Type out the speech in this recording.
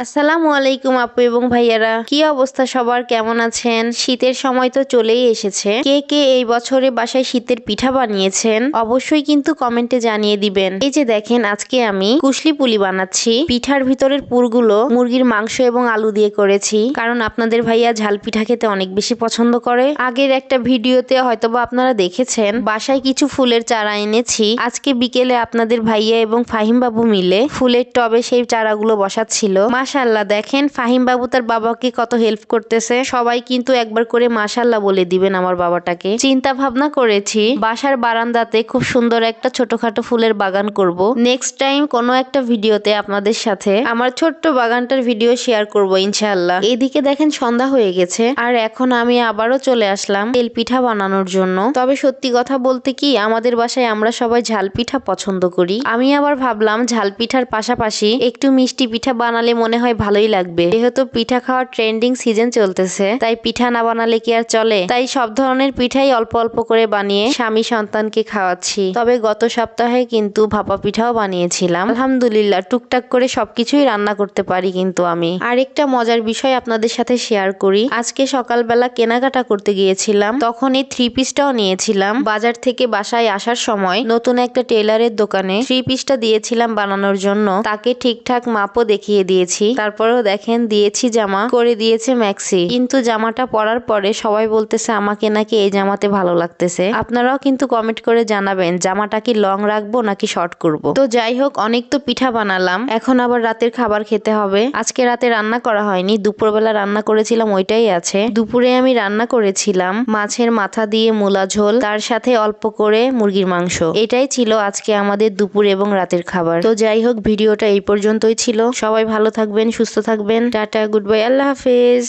আসসালামু আলাইকুম আপু এবং ভাইয়ারা, কি অবস্থা সবার, কেমন আছেন? শীতের সময় তো চলেই এসেছে। কে কে এই বছরে বাসায় শীতের পিঠা বানিয়েছেন অবশ্যই কিন্তু কমেন্টে জানিয়ে দিবেন। এই যে দেখেন, আজকে আমি কুশলি পুলি বানাচ্ছি। পিঠার ভিতরের পুরগুলো মুরগির মাংস এবং আলু দিয়ে করেছি, কারণ আপনাদের ভাইয়া ঝাল পিঠা খেতে অনেক বেশি পছন্দ করে। আগের একটা ভিডিওতে হয়তোবা আপনারা দেখেছেন, বাসায় কিছু ফুলের চারা এনেছি। আজকে বিকেলে আপনাদের ভাইয়া এবং ফাহিম বাবু মিলে ফুলের টবে সেই চারাগুলো বসাচ্ছিল। মাশাআল্লাহ, দেখেন ফাহিম বাবু তার বাবাকে কত হেল্প করতেছে। সবাই কিন্তু একবার করে মাশাআল্লাহ বলে দিবেন আমার বাবাটাকে। চিন্তা ভাবনা করেছি বাসার বারান্দাতে খুব সুন্দর একটা ছোটখাটো ফুলের বাগান করব। নেক্সট টাইম কোনো একটা ভিডিওতে আপনাদের সাথে আমার ছোট্ট বাগানটার ভিডিও শেয়ার করব ইনশাআল্লাহ। এদিকে দেখেন সন্ধ্যা হয়ে গেছে, আর এখন আমি আবারও চলে আসলাম তেল পিঠা বানানোর জন্য। তবে সত্যি কথা বলতে কি, আমাদের বাসায় আমরা সবাই ঝাল পিঠা পছন্দ করি। আমি আবার ভাবলাম ঝাল পিঠার পাশাপাশি একটু মিষ্টি পিঠা বানালে মনে হয় ভালোই লাগবে। যেহেতু পিঠা খাওয়ার ট্রেন্ডিং সিজন চলতেছে, তাই পিঠা না বানালে কি আর চলে। তাই সব ধরনের পিঠাই অল্প অল্প করে বানিয়ে স্বামী সন্তানকে খাওয়াচ্ছি। তবে গত সপ্তাহে কিন্তু ভাপা পিঠাও বানিয়েছিলাম। আলহামদুলিল্লাহ, টুকটাক করে সবকিছুই রান্না করতে পারি কিন্তু আমি। আরেকটা মজার বিষয় আপনাদের সাথে শেয়ার করি। আজকে সকালবেলা কেনাকাটা করতে গিয়েছিলাম, তখন এই থ্রি পিসটাও নিয়েছিলাম। বাজার থেকে বাসায় আসার সময় নতুন একটা টেলারের দোকানে থ্রি পিসটা দিয়েছিলাম বানানোর জন্য। তাকে ঠিকঠাক মাপও দেখিয়ে দিয়েছি। তারপরেও দেখেন, দিয়েছি জামা, করে দিয়েছে ম্যাক্সি। কিন্তু জামাটা পরার পরে সবাই বলতেছে আমাকে নাকি এই জামাতে ভালো লাগতেছে। আপনারাও কিন্তু কমেন্ট করে জানাবেন জামাটা কি লং রাখবো নাকি শর্ট করব। তো যাই হোক, অনেক তো পিঠা বানালাম, এখন আবার রাতের খাবার খেতে হবে। আজকে রাতে রান্না করা হয়নি, দুপুরবেলা রান্না করেছিলাম ওইটাই আছে। দুপুরে আমি রান্না করেছিলাম মাছের মাথা দিয়ে মূলা ঝোল, তার সাথে অল্প করে মুরগির মাংস। এটাই ছিল আজকে আমাদের দুপুর এবং রাতের খাবার। তো যাই হোক, ভিডিওটা এই পর্যন্তই ছিল। সবাই ভালো থাকবেন, সুস্থ থাকবেন। টাটা, গুড বাই, আল্লাহ হাফেজ।